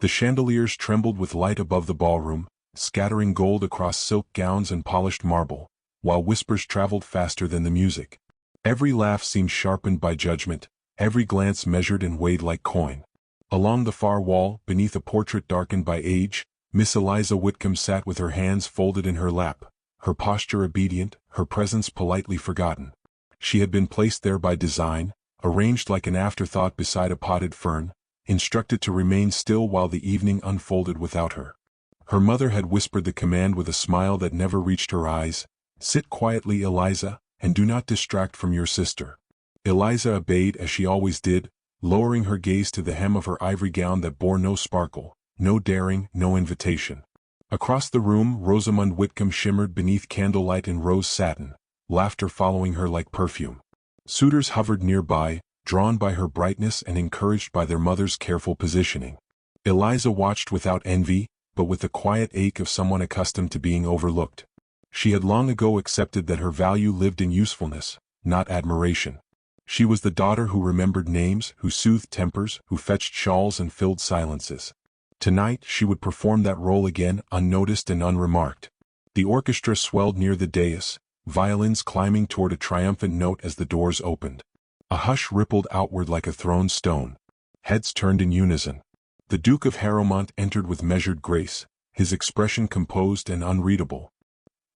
The chandeliers trembled with light above the ballroom, scattering gold across silk gowns and polished marble, while whispers traveled faster than the music. Every laugh seemed sharpened by judgment, every glance measured and weighed like coin. Along the far wall, beneath a portrait darkened by age, Miss Eliza Whitcomb sat with her hands folded in her lap, her posture obedient, her presence politely forgotten. She had been placed there by design, arranged like an afterthought beside a potted fern, instructed to remain still while the evening unfolded without her. Her mother had whispered the command with a smile that never reached her eyes, "Sit quietly, Eliza, and do not distract from your sister." Eliza obeyed as she always did, lowering her gaze to the hem of her ivory gown that bore no sparkle, no daring, no invitation. Across the room, Rosamund Whitcomb shimmered beneath candlelight in rose satin, laughter following her like perfume. Suitors hovered nearby, drawn by her brightness and encouraged by their mother's careful positioning. Eliza watched without envy, but with the quiet ache of someone accustomed to being overlooked. She had long ago accepted that her value lived in usefulness, not admiration. She was the daughter who remembered names, who soothed tempers, who fetched shawls and filled silences. Tonight she would perform that role again, unnoticed and unremarked. The orchestra swelled near the dais, violins climbing toward a triumphant note as the doors opened. A hush rippled outward like a thrown stone. Heads turned in unison. The Duke of Harrowmont entered with measured grace, his expression composed and unreadable.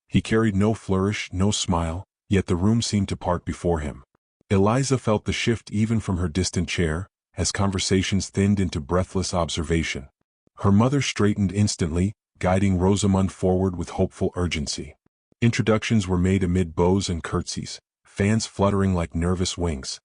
He carried no flourish, no smile, yet the room seemed to part before him. Eliza felt the shift even from her distant chair, as conversations thinned into breathless observation. Her mother straightened instantly, guiding Rosamund forward with hopeful urgency. Introductions were made amid bows and curtsies, fans fluttering like nervous wings.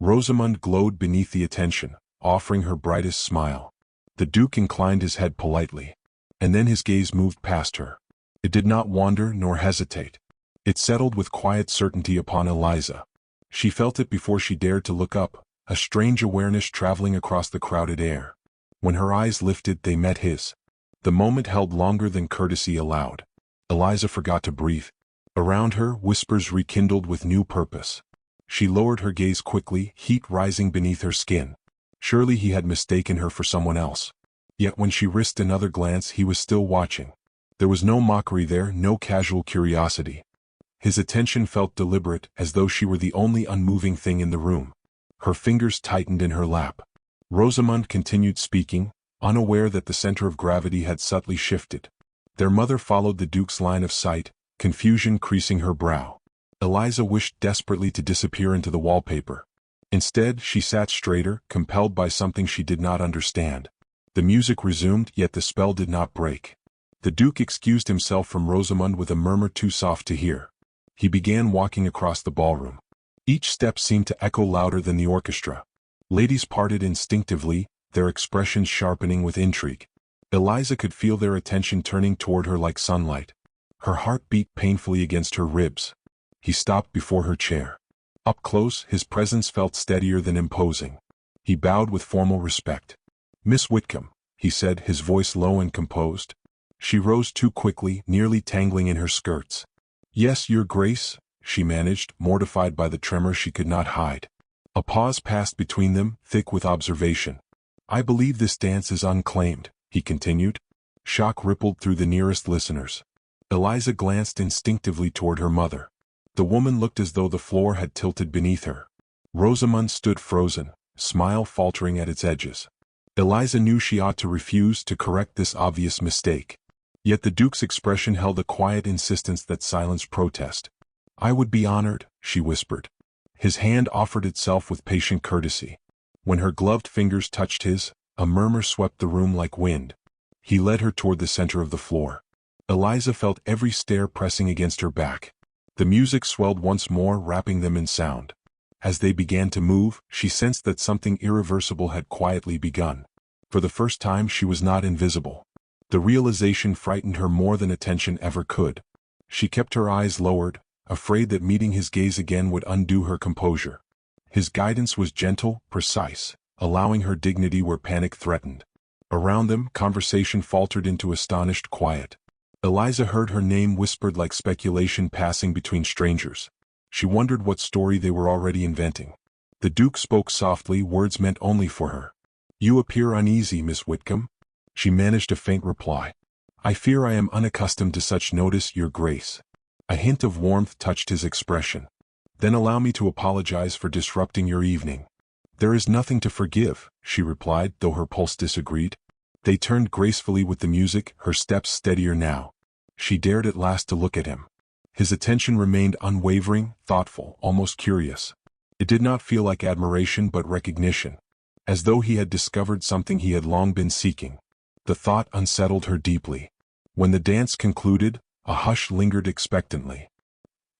Rosamund glowed beneath the attention, offering her brightest smile. The Duke inclined his head politely. And then his gaze moved past her. It did not wander nor hesitate. It settled with quiet certainty upon Eliza. She felt it before she dared to look up, a strange awareness traveling across the crowded air. When her eyes lifted, they met his. The moment held longer than courtesy allowed. Eliza forgot to breathe. Around her, whispers rekindled with new purpose. She lowered her gaze quickly, heat rising beneath her skin. Surely he had mistaken her for someone else. Yet when she risked another glance, he was still watching. There was no mockery there, no casual curiosity. His attention felt deliberate, as though she were the only unmoving thing in the room. Her fingers tightened in her lap. Rosamund continued speaking, unaware that the center of gravity had subtly shifted. Their mother followed the Duke's line of sight, confusion creasing her brow. Eliza wished desperately to disappear into the wallpaper. Instead, she sat straighter, compelled by something she did not understand. The music resumed, yet the spell did not break. The Duke excused himself from Rosamund with a murmur too soft to hear. He began walking across the ballroom. Each step seemed to echo louder than the orchestra. Ladies parted instinctively, their expressions sharpening with intrigue. Eliza could feel their attention turning toward her like sunlight. Her heart beat painfully against her ribs. He stopped before her chair. Up close, his presence felt steadier than imposing. He bowed with formal respect. "Miss Whitcomb," he said, his voice low and composed. She rose too quickly, nearly tangling in her skirts. "Yes, Your Grace," she managed, mortified by the tremor she could not hide. A pause passed between them, thick with observation. "I believe this dance is unclaimed," he continued. Shock rippled through the nearest listeners. Eliza glanced instinctively toward her mother. The woman looked as though the floor had tilted beneath her. Rosamund stood frozen, smile faltering at its edges. Eliza knew she ought to refuse to correct this obvious mistake. Yet the Duke's expression held a quiet insistence that silenced protest. "I would be honored," she whispered. His hand offered itself with patient courtesy. When her gloved fingers touched his, a murmur swept the room like wind. He led her toward the center of the floor. Eliza felt every stair pressing against her back. The music swelled once more, wrapping them in sound. As they began to move, she sensed that something irreversible had quietly begun. For the first time she was not invisible. The realization frightened her more than attention ever could. She kept her eyes lowered, afraid that meeting his gaze again would undo her composure. His guidance was gentle, precise, allowing her dignity where panic threatened. Around them, conversation faltered into astonished quiet. Eliza heard her name whispered like speculation passing between strangers. She wondered what story they were already inventing. The Duke spoke softly, words meant only for her. "You appear uneasy, Miss Whitcomb." She managed a faint reply. "I fear I am unaccustomed to such notice, Your Grace." A hint of warmth touched his expression. "Then allow me to apologize for disrupting your evening." "There is nothing to forgive," she replied, though her pulse disagreed. They turned gracefully with the music, her steps steadier now. She dared at last to look at him. His attention remained unwavering, thoughtful, almost curious. It did not feel like admiration but recognition, as though he had discovered something he had long been seeking. The thought unsettled her deeply. When the dance concluded, a hush lingered expectantly.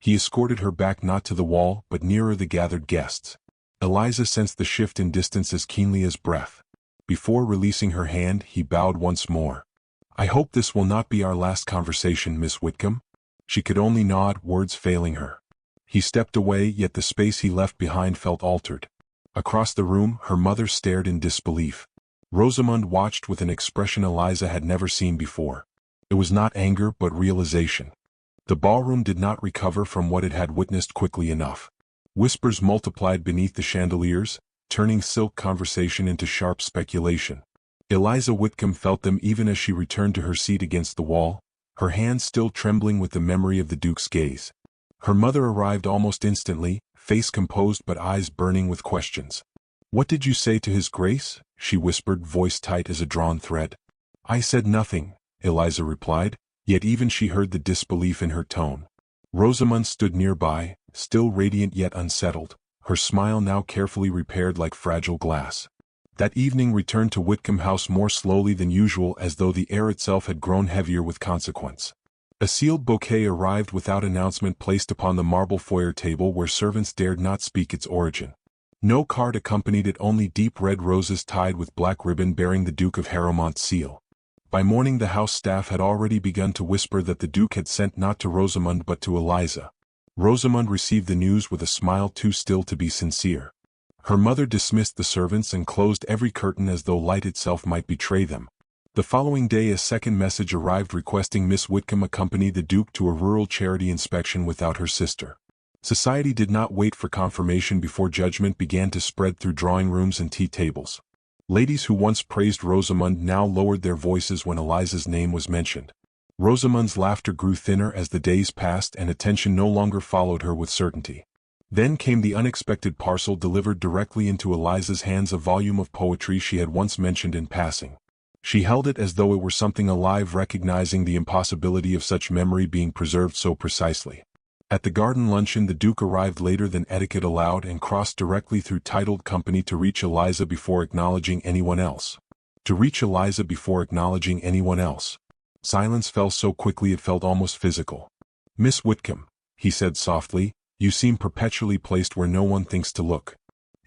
He escorted her back not to the wall but nearer the gathered guests. Eliza sensed the shift in distance as keenly as breath. Before releasing her hand, he bowed once more. "I hope this will not be our last conversation, Miss Whitcomb." She could only nod, words failing her. He stepped away, yet the space he left behind felt altered. Across the room, her mother stared in disbelief. Rosamund watched with an expression Eliza had never seen before. It was not anger but realization. The ballroom did not recover from what it had witnessed quickly enough. Whispers multiplied beneath the chandeliers, turning silk conversation into sharp speculation. Eliza Whitcomb felt them even as she returned to her seat against the wall, her hands still trembling with the memory of the Duke's gaze. Her mother arrived almost instantly, face composed but eyes burning with questions. "What did you say to His Grace?" she whispered, voice tight as a drawn thread. "I said nothing," Eliza replied, yet even she heard the disbelief in her tone. Rosamund stood nearby, still radiant yet unsettled, her smile now carefully repaired like fragile glass. That evening returned to Whitcomb House more slowly than usual, as though the air itself had grown heavier with consequence. A sealed bouquet arrived without announcement, placed upon the marble foyer table where servants dared not speak its origin. No card accompanied it, only deep red roses tied with black ribbon bearing the Duke of Harrowmont's seal. By morning the house staff had already begun to whisper that the Duke had sent not to Rosamund but to Eliza. Rosamund received the news with a smile too still to be sincere. Her mother dismissed the servants and closed every curtain as though light itself might betray them. The following day a second message arrived requesting Miss Whitcomb accompany the Duke to a rural charity inspection without her sister. Society did not wait for confirmation before judgment began to spread through drawing rooms and tea tables. Ladies who once praised Rosamund now lowered their voices when Eliza's name was mentioned. Rosamund's laughter grew thinner as the days passed and attention no longer followed her with certainty. Then came the unexpected parcel delivered directly into Eliza's hands, a volume of poetry she had once mentioned in passing. She held it as though it were something alive, recognizing the impossibility of such memory being preserved so precisely. At the garden luncheon the Duke arrived later than etiquette allowed and crossed directly through titled company to reach Eliza before acknowledging anyone else. Silence fell so quickly it felt almost physical. "Miss Whitcomb," he said softly, "you seem perpetually placed where no one thinks to look."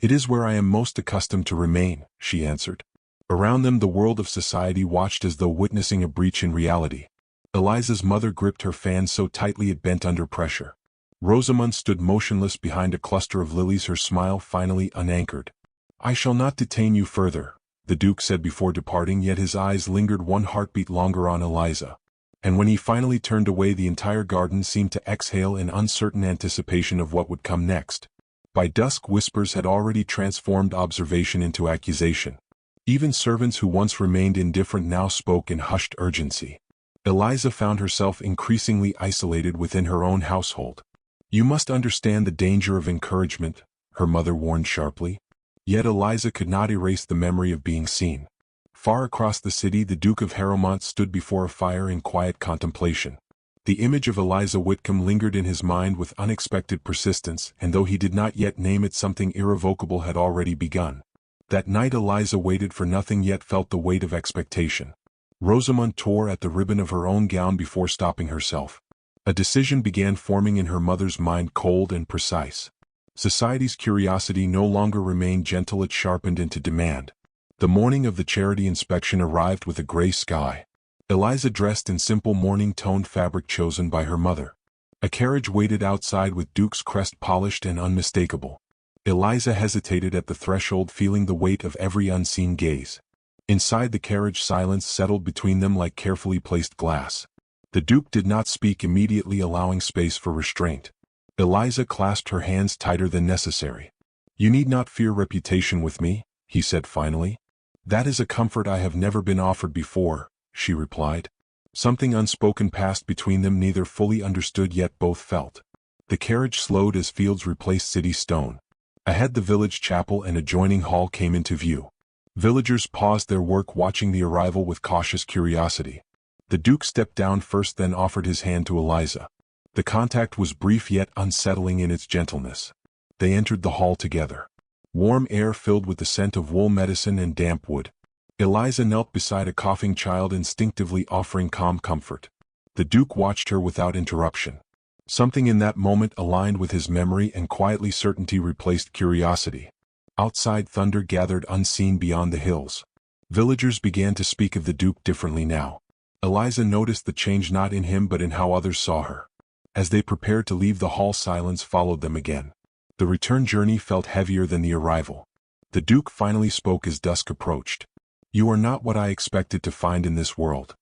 "It is where I am most accustomed to remain," she answered. Around them the world of society watched as though witnessing a breach in reality. Eliza's mother gripped her fan so tightly it bent under pressure. Rosamund stood motionless behind a cluster of lilies, her smile finally unanchored. "I shall not detain you further," the Duke said before departing, yet his eyes lingered one heartbeat longer on Eliza. And when he finally turned away the entire garden seemed to exhale in uncertain anticipation of what would come next. By dusk whispers had already transformed observation into accusation. Even servants who once remained indifferent now spoke in hushed urgency. Eliza found herself increasingly isolated within her own household. "You must understand the danger of encouragement," her mother warned sharply. Yet Eliza could not erase the memory of being seen. Far across the city the Duke of Harrowmont stood before a fire in quiet contemplation. The image of Eliza Whitcomb lingered in his mind with unexpected persistence, and though he did not yet name it, something irrevocable had already begun. That night Eliza waited for nothing yet felt the weight of expectation. Rosamund tore at the ribbon of her own gown before stopping herself. A decision began forming in her mother's mind, cold and precise. Society's curiosity no longer remained gentle, it sharpened into demand. The morning of the charity inspection arrived with a gray sky. Eliza dressed in simple morning-toned fabric chosen by her mother. A carriage waited outside with Duke's crest polished and unmistakable. Eliza hesitated at the threshold, feeling the weight of every unseen gaze. Inside the carriage silence settled between them like carefully placed glass. The Duke did not speak immediately, allowing space for restraint. Eliza clasped her hands tighter than necessary. "You need not fear reputation with me," he said finally. "That is a comfort I have never been offered before," she replied. Something unspoken passed between them, neither fully understood yet both felt. The carriage slowed as fields replaced city stone. Ahead the village chapel and adjoining hall came into view. Villagers paused their work, watching the arrival with cautious curiosity. The Duke stepped down first, then offered his hand to Eliza. The contact was brief yet unsettling in its gentleness. They entered the hall together. Warm air filled with the scent of wool, medicine, and damp wood. Eliza knelt beside a coughing child, instinctively offering calm comfort. The Duke watched her without interruption. Something in that moment aligned with his memory, and quietly certainty replaced curiosity. Outside, thunder gathered unseen beyond the hills. Villagers began to speak of the Duke differently now. Eliza noticed the change not in him but in how others saw her. As they prepared to leave the hall, silence followed them again. The return journey felt heavier than the arrival. The Duke finally spoke as dusk approached. "You are not what I expected to find in this world.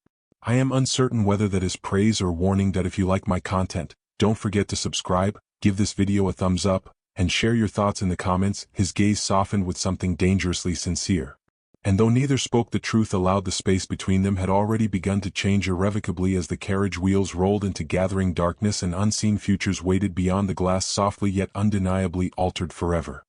I am uncertain whether that is praise or warning. That if you like my content, don't forget to subscribe, give this video a thumbs up, and share your thoughts in the comments." His gaze softened with something dangerously sincere. And though neither spoke the truth aloud, the space between them had already begun to change irrevocably as the carriage wheels rolled into gathering darkness and unseen futures waited beyond the glass, softly yet undeniably altered forever.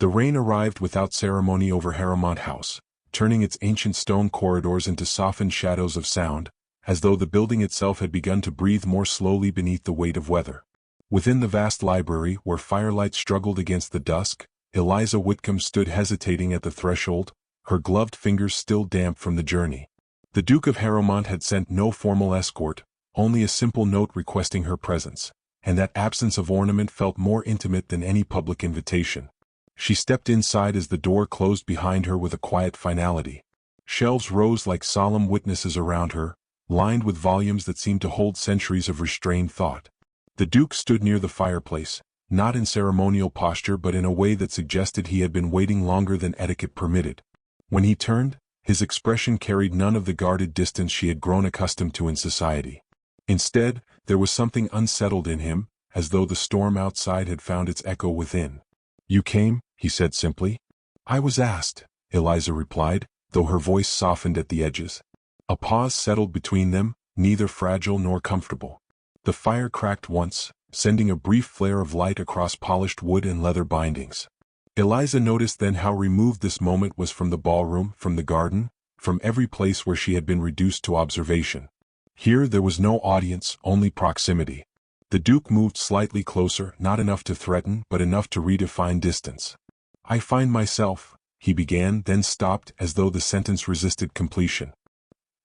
The rain arrived without ceremony over Harrowmont House, turning its ancient stone corridors into softened shadows of sound, as though the building itself had begun to breathe more slowly beneath the weight of weather. Within the vast library, where firelight struggled against the dusk, Eliza Whitcomb stood hesitating at the threshold, her gloved fingers still damp from the journey. The Duke of Harrowmont had sent no formal escort, only a simple note requesting her presence, and that absence of ornament felt more intimate than any public invitation. She stepped inside as the door closed behind her with a quiet finality. Shelves rose like solemn witnesses around her, lined with volumes that seemed to hold centuries of restrained thought. The Duke stood near the fireplace, not in ceremonial posture but in a way that suggested he had been waiting longer than etiquette permitted. When he turned, his expression carried none of the guarded distance she had grown accustomed to in society. Instead, there was something unsettled in him, as though the storm outside had found its echo within. "You came," he said simply. "I was asked," Eliza replied, though her voice softened at the edges. A pause settled between them, neither fragile nor comfortable. The fire cracked once, sending a brief flare of light across polished wood and leather bindings. Eliza noticed then how removed this moment was from the ballroom, from the garden, from every place where she had been reduced to observation. Here there was no audience, only proximity. The Duke moved slightly closer, not enough to threaten, but enough to redefine distance. "I find myself," he began, then stopped as though the sentence resisted completion.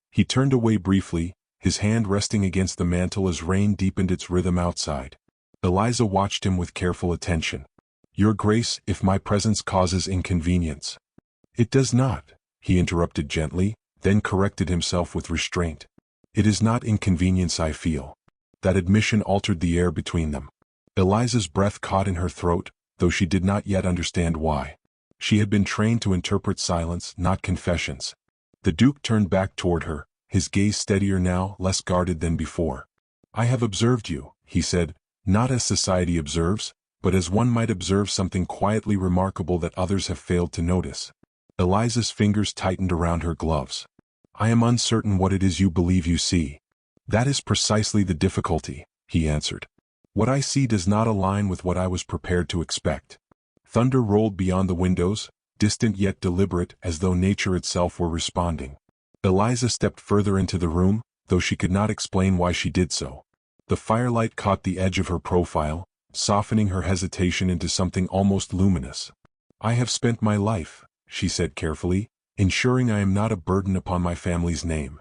He turned away briefly, his hand resting against the mantel as rain deepened its rhythm outside. Eliza watched him with careful attention. "Your Grace, if my presence causes inconvenience." "It does not," he interrupted gently, then corrected himself with restraint. "It is not inconvenience I feel." That admission altered the air between them. Eliza's breath caught in her throat, though she did not yet understand why. She had been trained to interpret silence, not confessions. The Duke turned back toward her, his gaze steadier now, less guarded than before. "I have observed you," he said, "not as society observes, but as one might observe something quietly remarkable that others have failed to notice." Eliza's fingers tightened around her gloves. "I am uncertain what it is you believe you see." "That is precisely the difficulty," he answered. "What I see does not align with what I was prepared to expect." Thunder rolled beyond the windows, distant yet deliberate, as though nature itself were responding. Eliza stepped further into the room, though she could not explain why she did so. The firelight caught the edge of her profile, softening her hesitation into something almost luminous. "I have spent my life," she said carefully, "ensuring I am not a burden upon my family's name."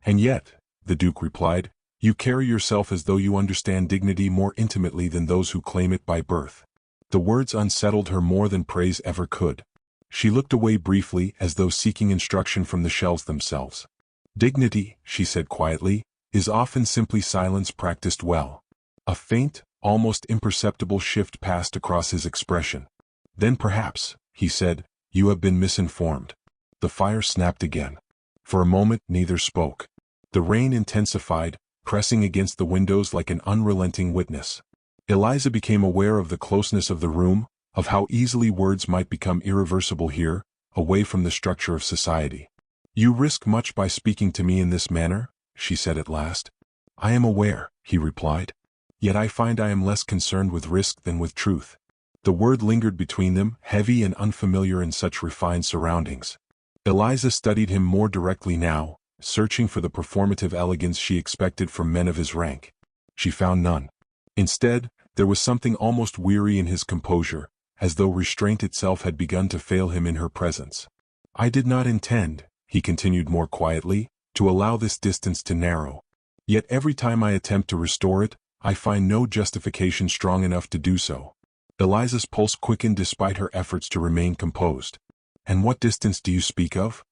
"And yet," the Duke replied, "you carry yourself as though you understand dignity more intimately than those who claim it by birth." The words unsettled her more than praise ever could. She looked away briefly, as though seeking instruction from the shelves themselves. "Dignity," she said quietly, "is often simply silence practiced well." A faint, almost imperceptible shift passed across his expression. "Then perhaps," he said, "you have been misinformed." The fire snapped again. For a moment neither spoke. The rain intensified, pressing against the windows like an unrelenting witness. Eliza became aware of the closeness of the room, of how easily words might become irreversible here, away from the structure of society. "You risk much by speaking to me in this manner," she said at last. "I am aware," he replied. "Yet I find I am less concerned with risk than with truth." The word lingered between them, heavy and unfamiliar in such refined surroundings. Eliza studied him more directly now, searching for the performative elegance she expected from men of his rank. She found none. Instead, there was something almost weary in his composure, as though restraint itself had begun to fail him in her presence. "I did not intend," he continued more quietly, "to allow this distance to narrow. Yet every time I attempt to restore it, I find no justification strong enough to do so." Eliza's pulse quickened despite her efforts to remain composed. "And what distance do you speak of?"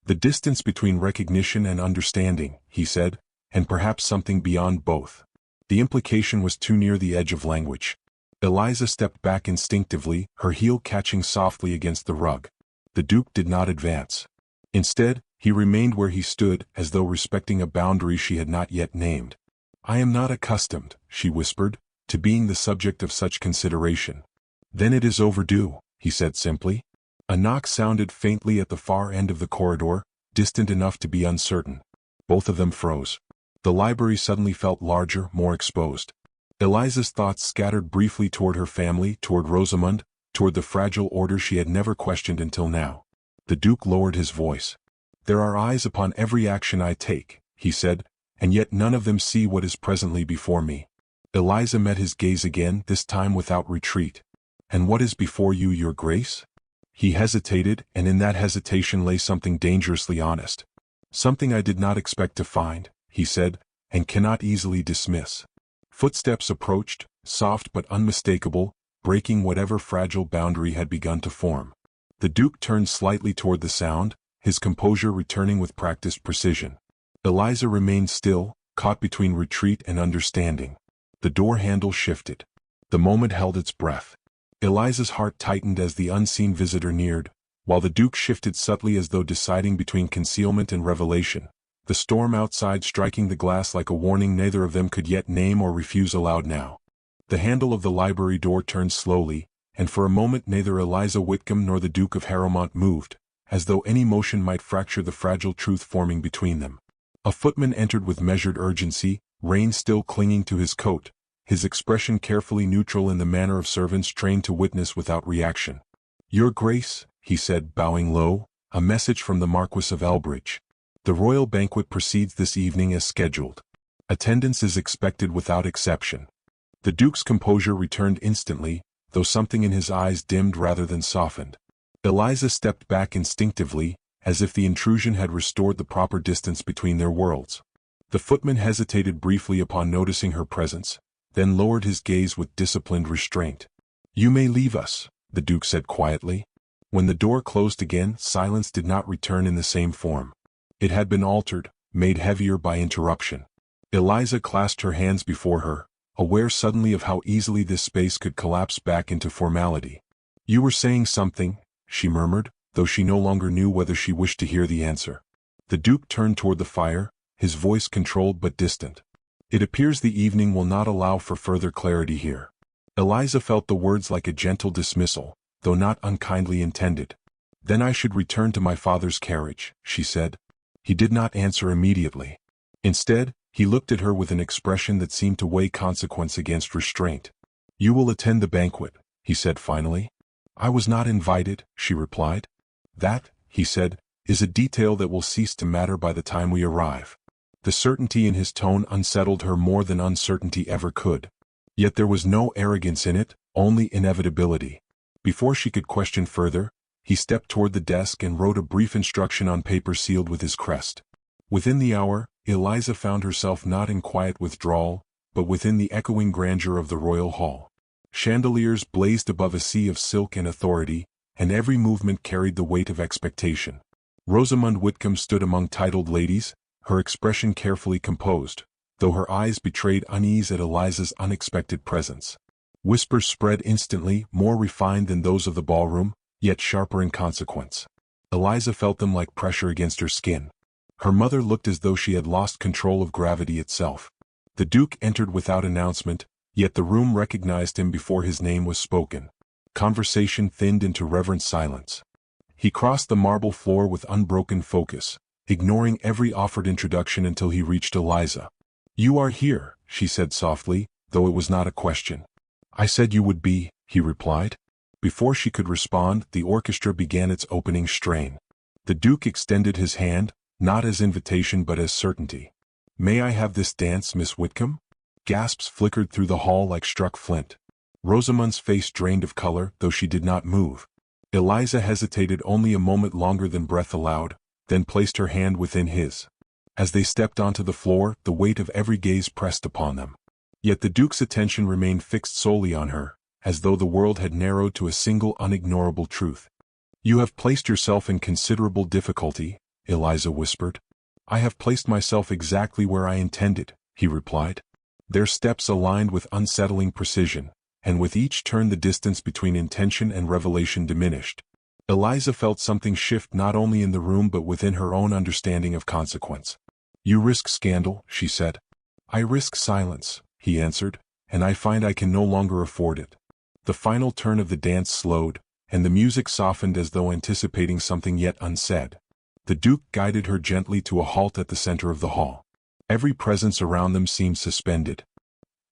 "The distance between recognition and understanding," he said, "and perhaps something beyond both." The implication was too near the edge of language. Eliza stepped back instinctively, her heel catching softly against the rug. The Duke did not advance. Instead, he remained where he stood, as though respecting a boundary she had not yet named. "I am not accustomed," she whispered, "to being the subject of such consideration." "Then it is overdue," he said simply. A knock sounded faintly at the far end of the corridor, distant enough to be uncertain. Both of them froze. The library suddenly felt larger, more exposed. Eliza's thoughts scattered briefly toward her family, toward Rosamond, toward the fragile order she had never questioned until now. The Duke lowered his voice. "There are eyes upon every action I take," he said, "and yet none of them see what is presently before me." Eliza met his gaze again, this time without retreat. "And what is before you, your grace?" He hesitated, and in that hesitation lay something dangerously honest. "Something I did not expect to find," he said, "and cannot easily dismiss." Footsteps approached, soft but unmistakable, breaking whatever fragile boundary had begun to form. The Duke turned slightly toward the sound, his composure returning with practiced precision. Eliza remained still, caught between retreat and understanding. The door handle shifted. The moment held its breath. Eliza's heart tightened as the unseen visitor neared, while the Duke shifted subtly as though deciding between concealment and revelation, the storm outside striking the glass like a warning neither of them could yet name or refuse aloud now. The handle of the library door turned slowly, and for a moment neither Eliza Whitcomb nor the Duke of Harrowmont moved, as though any motion might fracture the fragile truth forming between them. A footman entered with measured urgency, rein still clinging to his coat, his expression carefully neutral in the manner of servants trained to witness without reaction. "Your Grace," he said, bowing low, "a message from the Marquis of Elbridge. The royal banquet proceeds this evening as scheduled. Attendance is expected without exception." The Duke's composure returned instantly, though something in his eyes dimmed rather than softened. Eliza stepped back instinctively, as if the intrusion had restored the proper distance between their worlds. The footman hesitated briefly upon noticing her presence, then lowered his gaze with disciplined restraint. "You may leave us," the Duke said quietly. When the door closed again, silence did not return in the same form. It had been altered, made heavier by interruption. Eliza clasped her hands before her, aware suddenly of how easily this space could collapse back into formality. "You were saying something," she murmured, though she no longer knew whether she wished to hear the answer. The Duke turned toward the fire, his voice controlled but distant. "It appears the evening will not allow for further clarity here." Eliza felt the words like a gentle dismissal, though not unkindly intended. "Then I should return to my father's carriage," she said. He did not answer immediately. Instead, he looked at her with an expression that seemed to weigh consequence against restraint. "You will attend the banquet," he said finally. "I was not invited," she replied. "That," he said, "is a detail that will cease to matter by the time we arrive." The certainty in his tone unsettled her more than uncertainty ever could. Yet there was no arrogance in it, only inevitability. Before she could question further, he stepped toward the desk and wrote a brief instruction on paper sealed with his crest. Within the hour, Eliza found herself not in quiet withdrawal, but within the echoing grandeur of the royal hall. Chandeliers blazed above a sea of silk and authority, and every movement carried the weight of expectation. Rosamond Whitcomb stood among titled ladies, her expression carefully composed, though her eyes betrayed unease at Eliza's unexpected presence. Whispers spread instantly, more refined than those of the ballroom, yet sharper in consequence. Eliza felt them like pressure against her skin. Her mother looked as though she had lost control of gravity itself. The Duke entered without announcement, yet the room recognized him before his name was spoken. Conversation thinned into reverent silence. He crossed the marble floor with unbroken focus, ignoring every offered introduction until he reached Eliza. "You are here," she said softly, though it was not a question. "I said you would be," he replied. Before she could respond, the orchestra began its opening strain. The Duke extended his hand, not as invitation but as certainty. "May I have this dance, Miss Whitcomb?" Gasps flickered through the hall like struck flint. Rosamund's face drained of color, though she did not move. Eliza hesitated only a moment longer than breath allowed, then placed her hand within his. As they stepped onto the floor, the weight of every gaze pressed upon them. Yet the Duke's attention remained fixed solely on her, as though the world had narrowed to a single unignorable truth. "You have placed yourself in considerable difficulty," Eliza whispered. "I have placed myself exactly where I intended," he replied. Their steps aligned with unsettling precision, and with each turn the distance between intention and revelation diminished. Eliza felt something shift not only in the room but within her own understanding of consequence. "You risk scandal," she said. "I risk silence," he answered, "and I find I can no longer afford it." The final turn of the dance slowed, and the music softened as though anticipating something yet unsaid. The Duke guided her gently to a halt at the center of the hall. Every presence around them seemed suspended.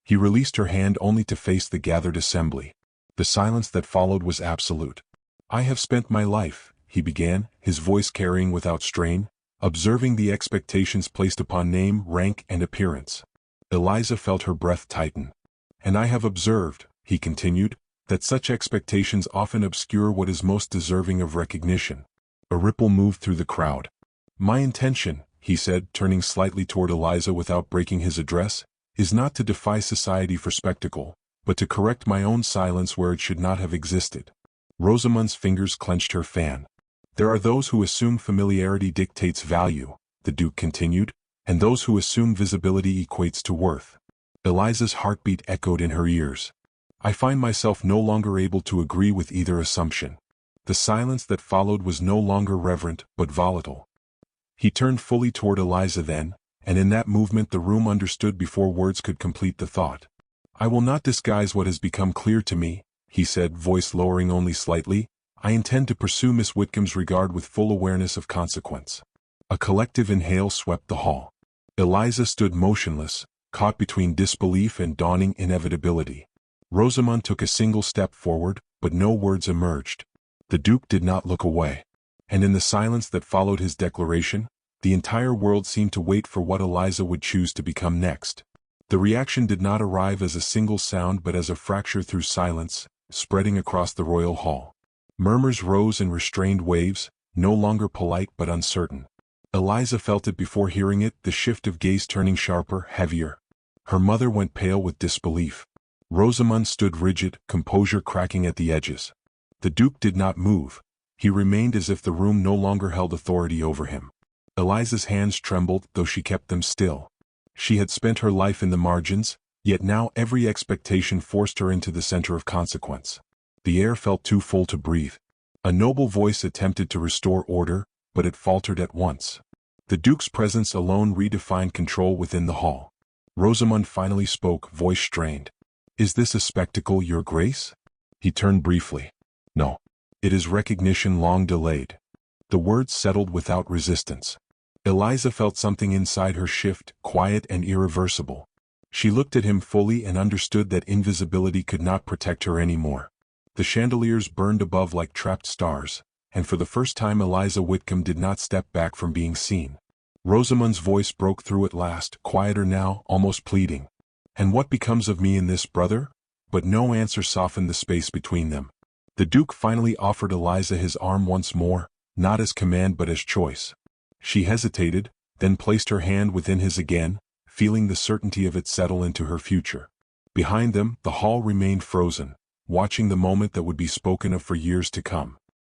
He released her hand only to face the gathered assembly. The silence that followed was absolute. "I have spent my life," he began, his voice carrying without strain, "observing the expectations placed upon name, rank, and appearance." Eliza felt her breath tighten. "And I have observed," he continued, "that such expectations often obscure what is most deserving of recognition." A ripple moved through the crowd. "My intention," he said, turning slightly toward Eliza without breaking his address, "is not to defy society for spectacle, but to correct my own silence where it should not have existed." Rosamund's fingers clenched her fan. "There are those who assume familiarity dictates value," the Duke continued, "and those who assume visibility equates to worth." Eliza's heartbeat echoed in her ears. "I find myself no longer able to agree with either assumption." The silence that followed was no longer reverent, but volatile. He turned fully toward Eliza then, and in that movement the room understood before words could complete the thought. "I will not disguise what has become clear to me," he said, voice lowering only slightly. "I intend to pursue Miss Whitcomb's regard with full awareness of consequence." A collective inhale swept the hall. Eliza stood motionless, caught between disbelief and dawning inevitability. Rosamund took a single step forward, but no words emerged. The Duke did not look away. And in the silence that followed his declaration, the entire world seemed to wait for what Eliza would choose to become next. The reaction did not arrive as a single sound but as a fracture through silence, spreading across the royal hall. Murmurs rose in restrained waves, no longer polite but uncertain. Eliza felt it before hearing it, the shift of gaze turning sharper, heavier. Her mother went pale with disbelief. Rosamund stood rigid, composure cracking at the edges. The Duke did not move. He remained as if the room no longer held authority over him. Eliza's hands trembled, though she kept them still. She had spent her life in the margins, yet now every expectation forced her into the center of consequence. The air felt too full to breathe. A noble voice attempted to restore order, but it faltered at once. The Duke's presence alone redefined control within the hall. Rosamund finally spoke, voice strained. "Is this a spectacle, Your Grace?" He turned briefly. "No. It is recognition long delayed." The words settled without resistance. Eliza felt something inside her shift, quiet and irreversible. She looked at him fully and understood that invisibility could not protect her anymore. The chandeliers burned above like trapped stars, and for the first time Eliza Whitcomb did not step back from being seen. Rosamund's voice broke through at last, quieter now, almost pleading. "And what becomes of me in this, brother?" But no answer softened the space between them. The Duke finally offered Eliza his arm once more, not as command but as choice. She hesitated, then placed her hand within his again, feeling the certainty of it settle into her future. Behind them, the hall remained frozen, watching the moment that would be spoken of for years to come.